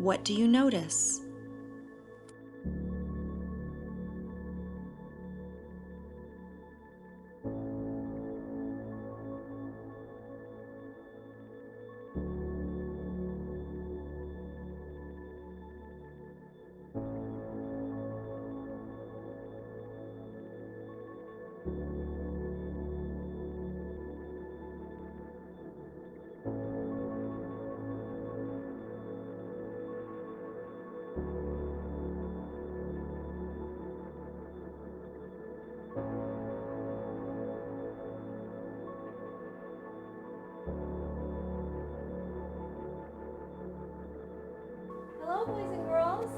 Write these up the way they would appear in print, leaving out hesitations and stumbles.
What do you notice? Hello, boys and girls.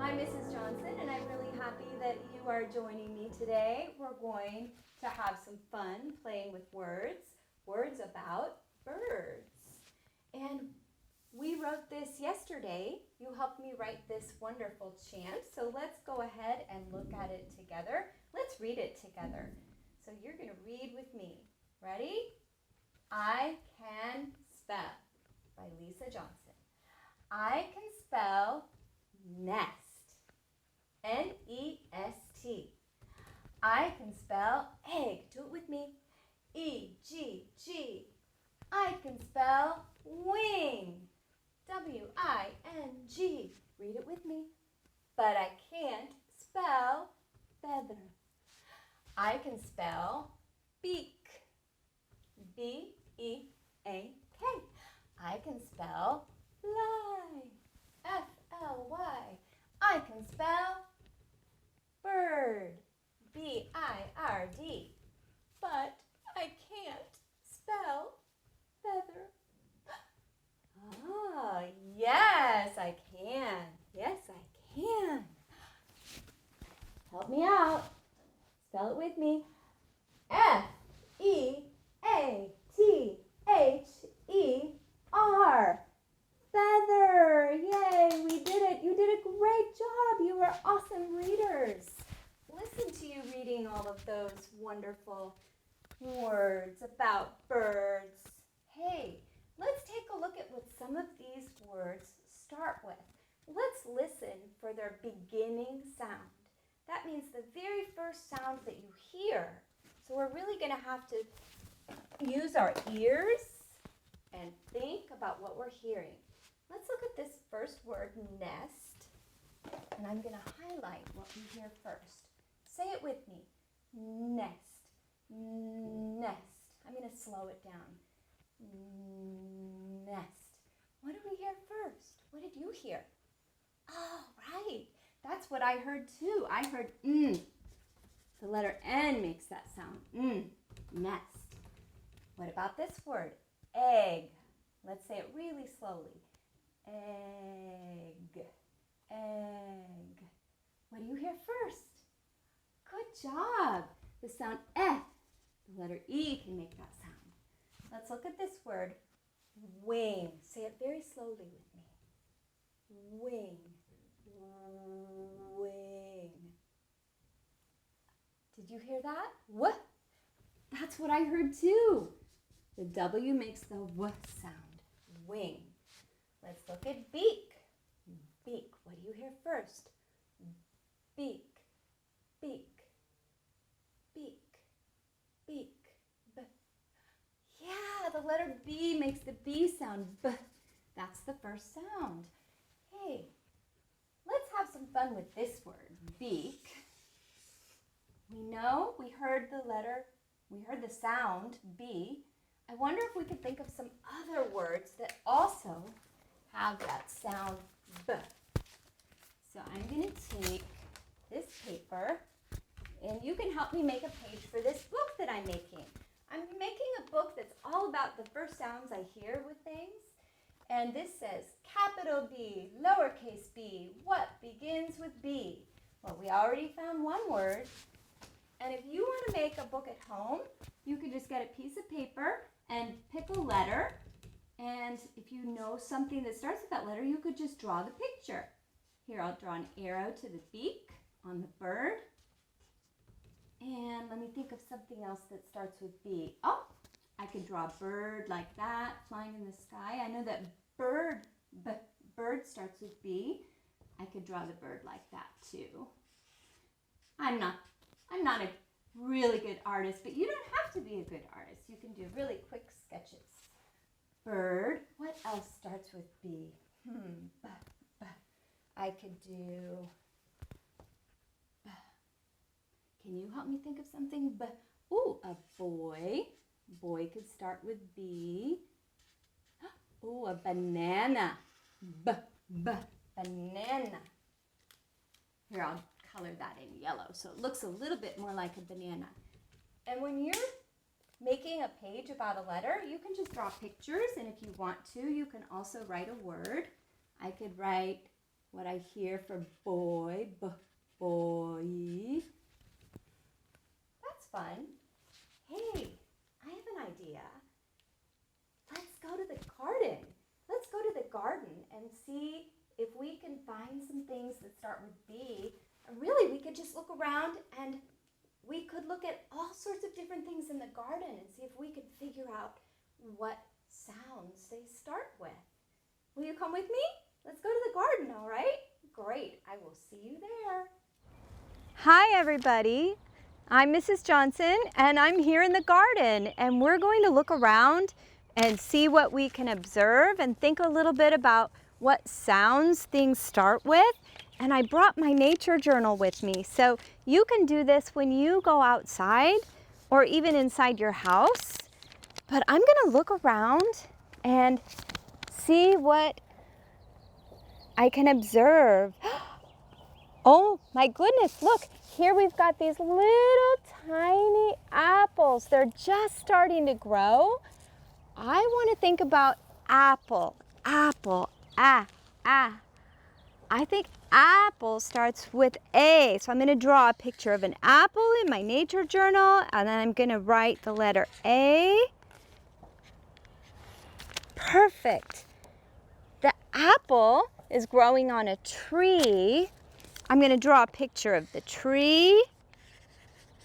I'm Mrs. Johnson, and I'm really happy that you are joining me today. We're going to have some fun playing with words about birds. And we wrote this yesterday. You helped me write this wonderful chant, so let's go ahead and look at it together. Let's read it together. So you're going to read with me. Ready? I can spell by Lisa Johnson. I can spell nest, N-E-S-T. I can spell egg, do it with me, E-G-G. I can spell wing, W-I-N-G. Read it with me. But I can't spell feather. I can spell beak, B-E-A-K. I can spell fly, F-L-Y. I can spell bird, B-I-R-D. But I can't spell feather. Ah, yes, I can. Yes, I can. Help me out. Spell it with me. F-E-A-T-H-E-R. Feather. Yay, we did it. You did a great job. You were awesome readers. Listen to you reading all of those wonderful words about birds. Hey, let's take a look at what some of these words start with. Let's listen for their beginning sound. That means the very first sound that you hear. So we're really going to have to use our ears and think about what we're hearing. Let's look at this first word, nest, and I'm going to highlight what we hear first. Say it with me. Nest, nest. I'm going to slow it down. Nest. What did we hear first? What did you hear? Oh, right. That's what I heard too. I heard The letter N makes that sound. Nest. What about this word? Egg. Let's say it really slowly. Egg. Egg. What do you hear first? Good job. The sound F. The letter E can make that sound. Let's look at this word. Wing. Say it very slowly with me. Wing. Wing. Did you hear that? What? That's what I heard too. The W makes the W sound. Wing. Let's look at beak. Beak. What do you hear first? Beak. Beak. Beak. Beak. B. Yeah, the letter B makes the B sound. B. That's the first sound. Hey, let's have some fun with this word, beak. We heard the sound B. I wonder if we could think of some other words that also have that sound B. So I'm going to take this paper, and you can help me make a page for this book that I'm making. I'm making a book that's all about the first sounds I hear with things. And this says, capital B, lowercase b, what begins with B? Well, we already found one word. And if you want to make a book at home, you could just get a piece of paper and pick a letter. And if you know something that starts with that letter, you could just draw the picture. Here, I'll draw an arrow to the beak on the bird. And let me think of something else that starts with B. Oh, I could draw a bird like that, flying in the sky. I know that bird, bird starts with B, I could draw the bird like that too. I'm not a really good artist, but you don't have to be a good artist. You can do really quick sketches. Bird. What else starts with B? I could do. Can you help me think of something? Ooh, a boy. Boy could start with B. Ooh, a banana. Banana. Here, I'll color that in yellow so it looks a little bit more like a banana. And when you're making a page about a letter, you can just draw pictures, and if you want to, you can also write a word. I could write what I hear for boy, boy. That's fun. Hey, I have an idea. Let's go to the garden. Let's go to the garden and see if we can find some things that start with B. Really, we could just look around and we could look at all sorts of different things in the garden and see if we could figure out what sounds they start with. Will you come with me? Let's go to the garden, all right? Great, I will see you there. Hi, everybody. I'm Mrs. Johnson, and I'm here in the garden, and we're going to look around and see what we can observe and think a little bit about what sounds things start with. And I brought my nature journal with me, so you can do this when you go outside or even inside your house. But I'm gonna look around and see what I can observe. Oh my goodness, look, here we've got these little tiny apples. They're just starting to grow. I want to think about apple, I think apple starts with A. So I'm going to draw a picture of an apple in my nature journal, and then I'm going to write the letter A. Perfect. The apple is growing on a tree. I'm going to draw a picture of the tree.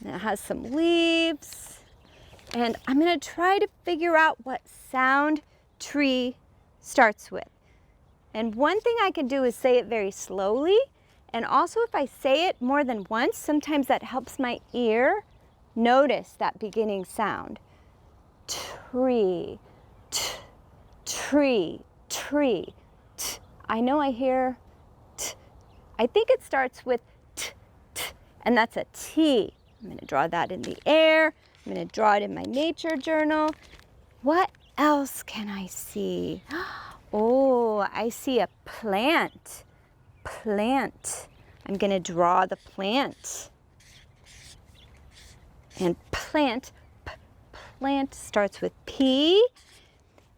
And it has some leaves. And I'm going to try to figure out what sound tree starts with. And one thing I can do is say it very slowly. And also if I say it more than once, sometimes that helps my ear notice that beginning sound. Tree, tree, tree. I know I hear t. I think it starts with t, and that's a T. I'm going to draw that in the air. I'm going to draw it in my nature journal. What else can I see? Oh, I see a plant. Plant. I'm going to draw the plant. And plant, plant starts with P,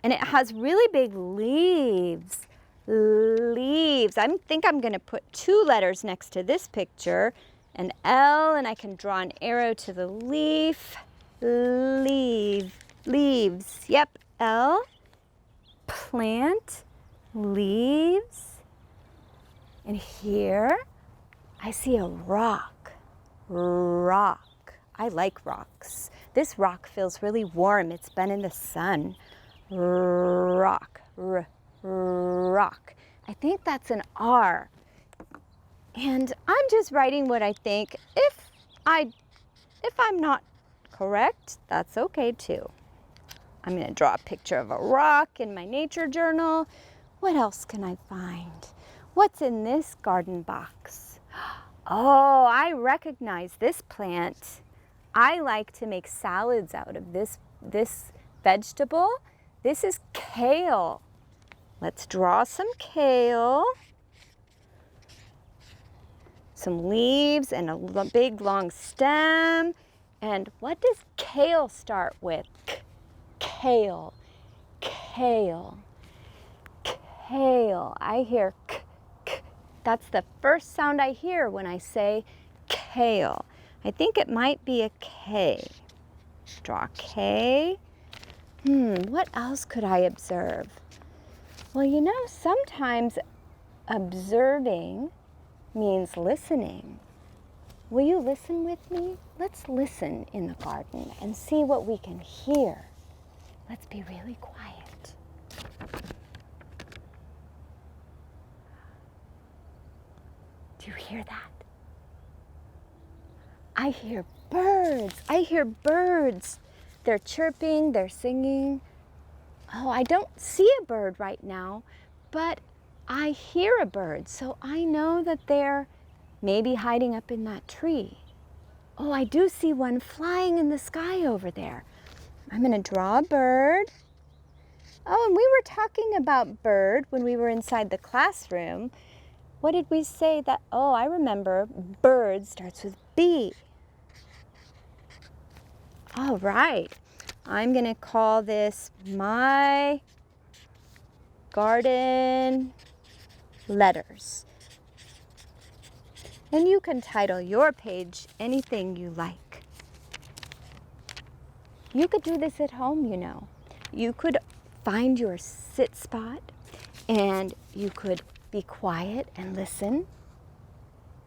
and it has really big leaves. Leaves. I think I'm going to put 2 letters next to this picture, an L, and I can draw an arrow to the leaf. Leaves. Yep, L. Plant, leaves, and here I see a rock. Rock. I like rocks. This rock feels really warm. It's been in the sun. Rock. Rock. I think that's an R. And I'm just writing what I think. If I'm not correct, that's okay too. I'm going to draw a picture of a rock in my nature journal. What else can I find? What's in this garden box? Oh, I recognize this plant. I like to make salads out of this vegetable. This is kale. Let's draw some kale. Some leaves and a big long stem. And what does kale start with? Kale, kale, kale. I hear k, k. That's the first sound I hear when I say kale. I think it might be a K. Draw K. What else could I observe? Well, you know, sometimes observing means listening. Will you listen with me? Let's listen in the garden and see what we can hear. Let's be really quiet. hear that? I hear birds. I hear birds. They're chirping, they're singing. Oh, I don't see a bird right now, but I hear a bird, so I know that they're maybe hiding up in that tree. Oh, I do see one flying in the sky over there. I'm going to draw a bird. Oh, and we were talking about bird when we were inside the classroom. What did we say that, oh, I remember, bird starts with B. All right, I'm going to call this my garden letters. And you can title your page anything you like. You could do this at home, you know. You could find your sit spot and you could be quiet and listen.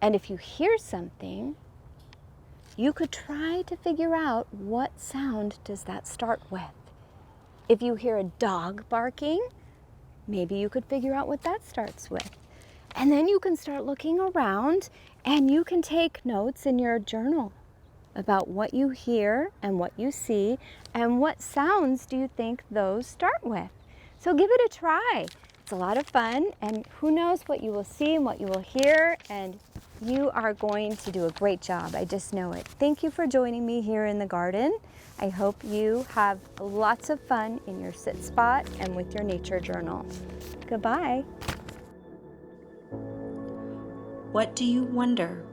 And if you hear something, you could try to figure out what sound does that start with. If you hear a dog barking, maybe you could figure out what that starts with. And then you can start looking around and you can take notes in your journal about what you hear and what you see and what sounds do you think those start with. So give it a try. It's a lot of fun, and who knows what you will see and what you will hear, and you are going to do a great job. I just know it. Thank you for joining me here in the garden. I hope you have lots of fun in your sit spot and with your nature journal. Goodbye. What do you wonder?